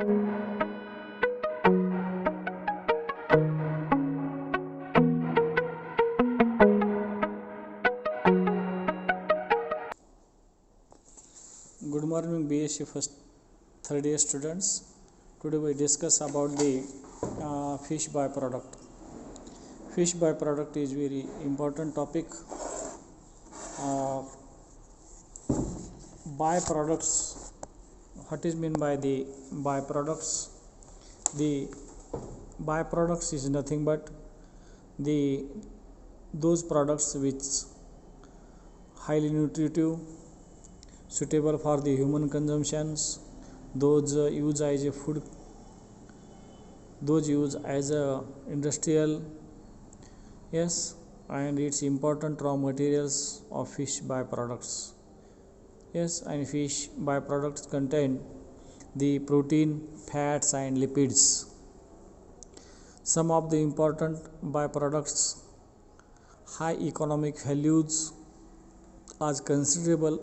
Good morning, BSc first third year students. Today we discuss about the fish byproduct. Fish byproduct is very important topic. Byproducts. What is meant by the byproducts? The byproducts is nothing but those products which highly nutritive, suitable for the human consumptions, those used as a food, those used as a industrial, yes, and it's important raw materials of fish byproducts. Yes, and fish byproducts contain the protein, fats and lipids. Some of the important byproducts: high economic values as considerable,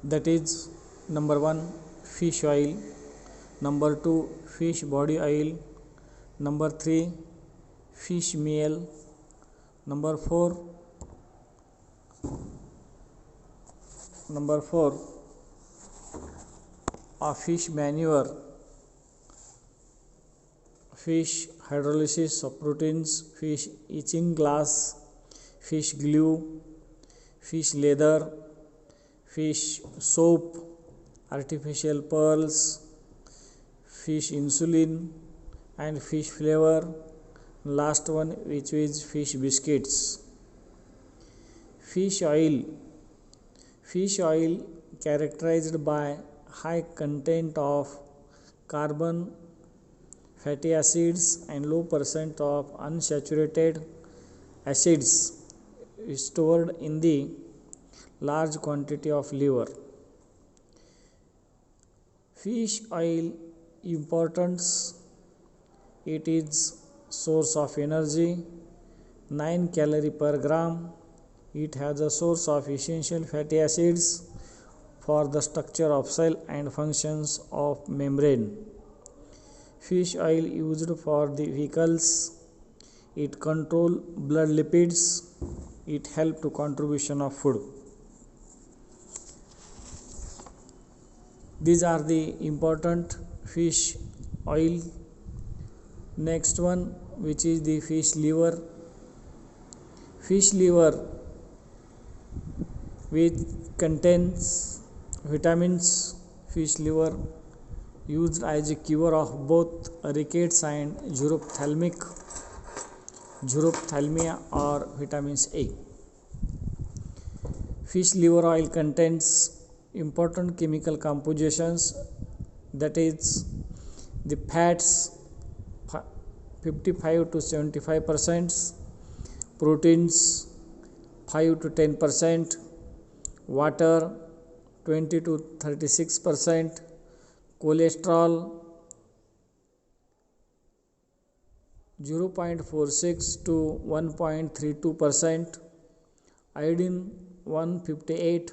that is number 1 fish oil, number 2 fish body oil, number 3 fish meal, number 4 fish manure, fish hydrolysis of proteins, fish etching glass, fish glue, fish leather, fish soap, artificial pearls, fish insulin and fish flavor. Last one, which is fish biscuits. Fish oil characterized by high content of carbon, fatty acids and low percent of unsaturated acids stored in the large quantity of liver. Fish oil importance: it is source of energy, 9 calorie per gram. It has a source of essential fatty acids for the structure of cell and functions of membrane. Fish oil used for the vehicles. It control blood lipids. It help to contribution of food. These are the important fish oil. Next one, which is the fish liver. Fish liver, which contains vitamins. Fish liver used as a cure of both rickets and xerophthalmia or vitamins A. Fish liver oil contains important chemical compositions, that is the fats 55 to 75%, proteins 5 to 10%, water 20 to 36%, cholesterol 0.46 to 1.32%, iodine 158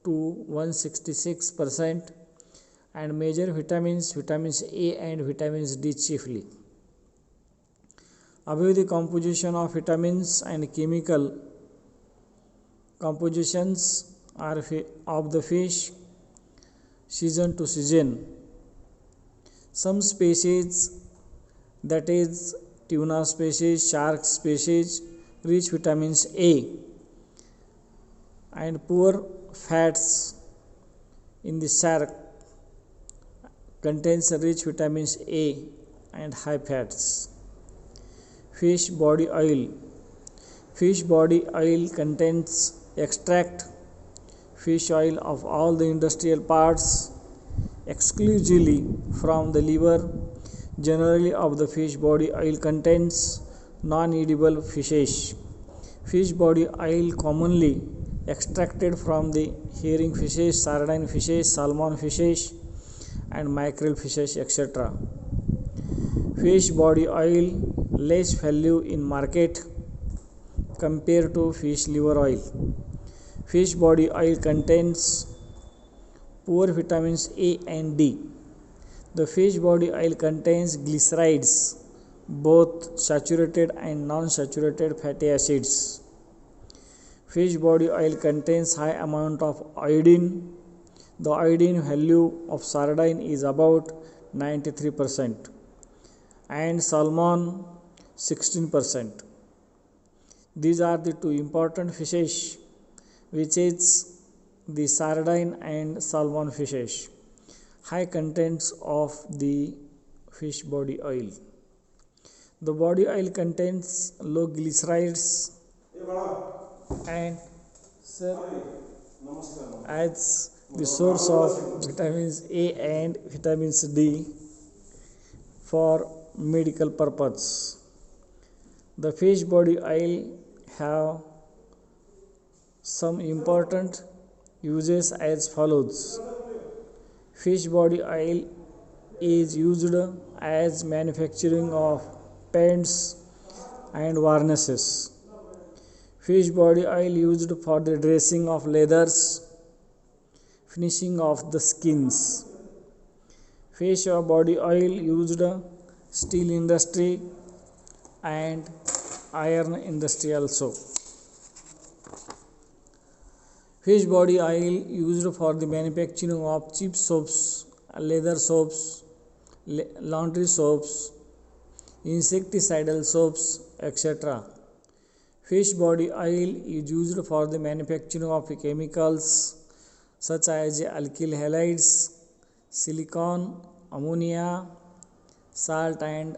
to 166%, and major vitamins A and vitamins D chiefly. Above the composition of vitamins and chemical compositions are of the fish season to season. Some species, that is tuna species, shark species, rich vitamins A and poor fats in the shark contains rich vitamins A and high fats. Fish body oil contains extract fish oil of all the industrial parts exclusively from the liver. Generally of the fish body oil contains non-edible fishes. Fish body oil commonly extracted from the herring fishes, sardine fishes, salmon fishes and mackerel fishes, etc. Fish body oil less value in market compared to fish liver oil. Fish body oil contains poor vitamins A and D. The fish body oil contains glycerides, both saturated and non-saturated fatty acids. Fish body oil contains high amount of iodine. The iodine value of sardine is about 93% and salmon 16%. These are the two important fishes, which is the sardine and salmon fishes. High contents of the fish body oil. The body oil contains low glycerides and serve as the source of vitamins A and vitamins D for medical purpose. The fish body oil have some important uses as follows. Fish body oil is used as manufacturing of paints and varnishes. Fish body oil used for the dressing of leathers, finishing of the skins. Fish body oil used steel industry and iron industry also. Fish body oil used for the manufacturing of cheap soaps, leather soaps, laundry soaps, insecticidal soaps, etc. Fish body oil is used for the manufacturing of chemicals such as alkyl halides, silicon, ammonia, salt and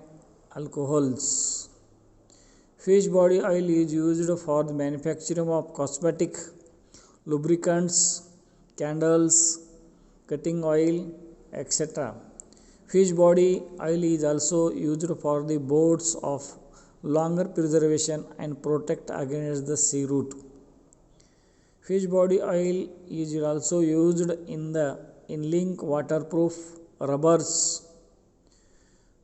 alcohols. Fish body oil is used for the manufacturing of cosmetic, lubricants, candles, cutting oil, etc. Fish body oil is also used for the boats of longer preservation and protect against the sea route. Fish body oil is also used in link waterproof rubbers.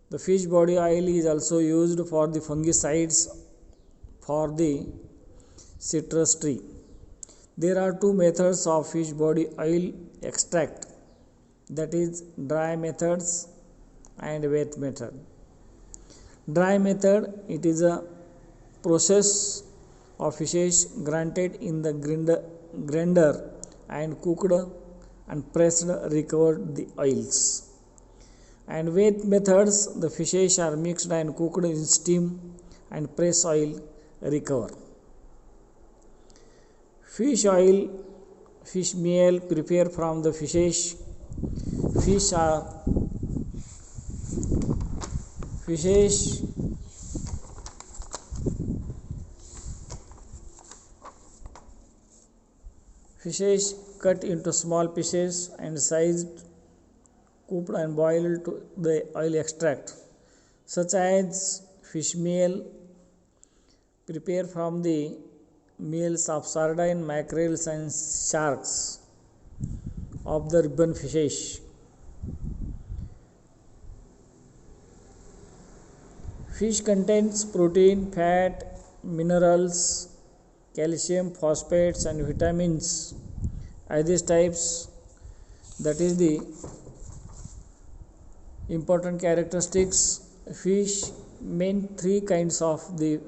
The fish body oil is also used for the fungicides for the citrus tree. There are two methods of fish body oil extract, that is dry methods and wet method. Dry method, it is a process of fishes granted in the grinder and cooked and pressed recovered the oils. And wet methods, the fishes are mixed and cooked in steam and press oil recover. Fish oil, fish meal prepared from the fishes. Fishes cut into small pieces and sized, cooked and boiled to the oil extract, such as fish meal prepared from the meals of sardine, mackerels and sharks of the ribbon fishes. Fish contains protein, fat, minerals, calcium, phosphates and vitamins. As these types, that is the important characteristics. Fish main three kinds of the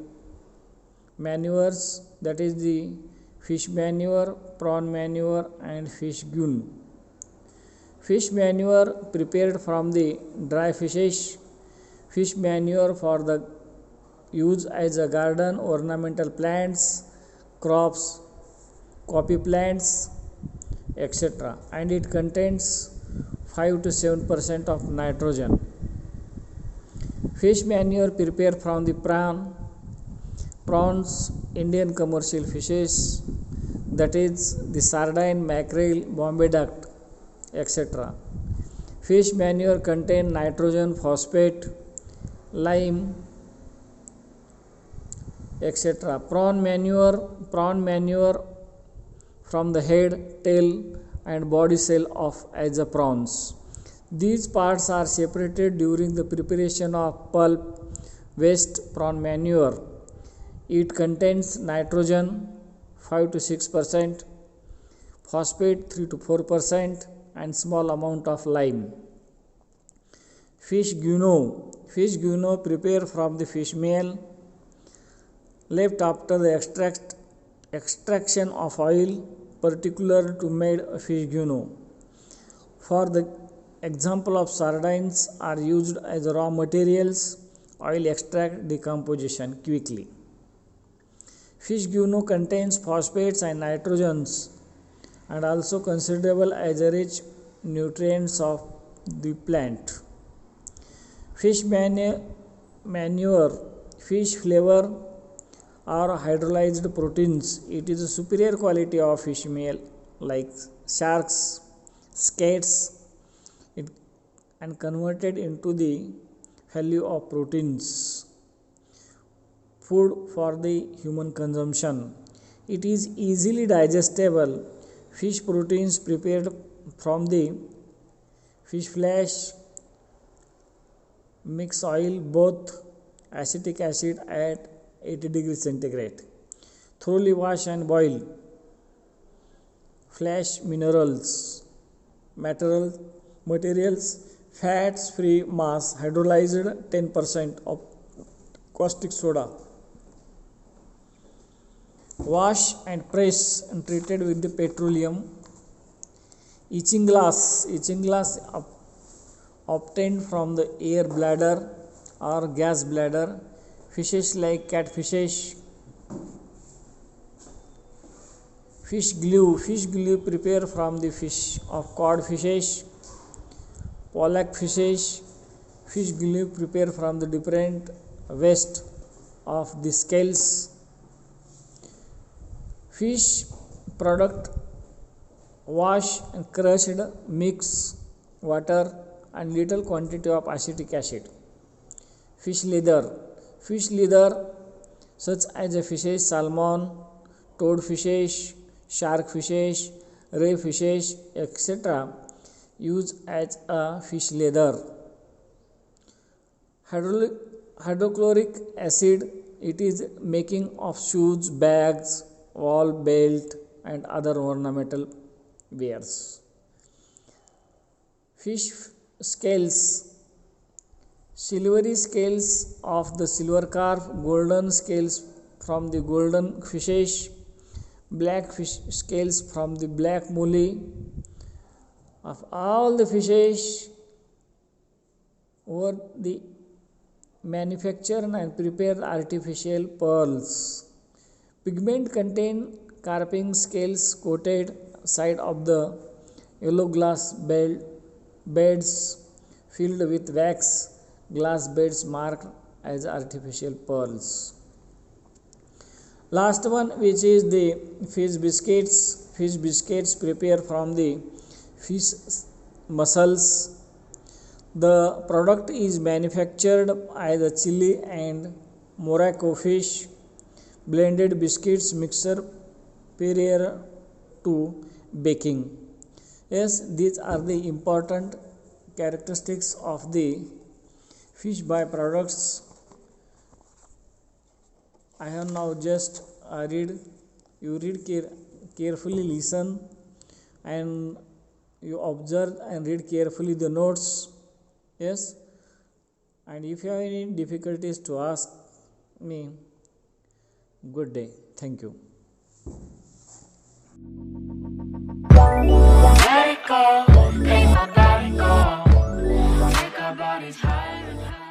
manures, that is the fish manure, prawn manure and fish gun. Fish manure prepared from the dry fishes. Fish manure for the use as a garden, ornamental plants, crops, coffee plants, etc. And it contains 5 to 7% of nitrogen. Fish manure prepared from the prawns, Indian commercial fishes, that is the sardine, mackerel, Bombay duck, etc. Fish manure contain nitrogen, phosphate, lime, etc. Prawn manure from the head, tail and body cell of as a prawns. These parts are separated during the preparation of pulp, waste prawn manure. It contains nitrogen 5 to 6%, phosphate 3 to 4% and small amount of lime. Fish guano. Fish guano prepared from the fish meal left after the extraction of oil, particular to made fish guano. For the example of sardines are used as raw materials. Oil extract decomposition quickly. Fish guano contains phosphates and nitrogens and also considerable as a rich nutrients of the plant. Fish manure, fish flavor or hydrolyzed proteins. It is a superior quality of fish meal like sharks, skates, and converted into the value of proteins. Food for the human consumption. It is easily digestible. Fish proteins prepared from the fish flesh, mix oil, both acetic acid at 80 degrees centigrade. Thoroughly wash and boil. Flesh materials, fats free mass, hydrolyzed 10% of caustic soda. Wash and press and treated with the petroleum. Itching glass obtained from the air bladder or gas bladder. Fishes like catfishes. Fish glue prepared from the fish of cod fishes, pollock fishes. Fish glue prepared from the different waste of the scales. Fish product wash and crushed, mix water and little quantity of acetic acid. Fish leather such as a fishes, salmon, toadfishes, shark fishes, ray fishes, etc. use as a fish leather. Hydrochloric acid, it is making of shoes, bags, wall, belt and other ornamental wares. Fish scales, silvery scales of the silver carp, golden scales from the golden fishes, black fish scales from the black molly. Of all the fishes over the manufacture and prepare artificial pearls. Pigment contain carping scales coated side of the yellow glass beds filled with wax, glass beds marked as artificial pearls. Last one, which is the fish biscuits. Fish biscuits prepared from the fish muscles. The product is manufactured as a chili and Morocco fish blended biscuits mixture prior to baking. Yes, these are the important characteristics of the fish byproducts. I have now just carefully listen and you observe and read carefully the notes. Yes, and if you have any difficulties to ask me, good day. Thank you. Let it go, make my body go, make our bodies higher and higher.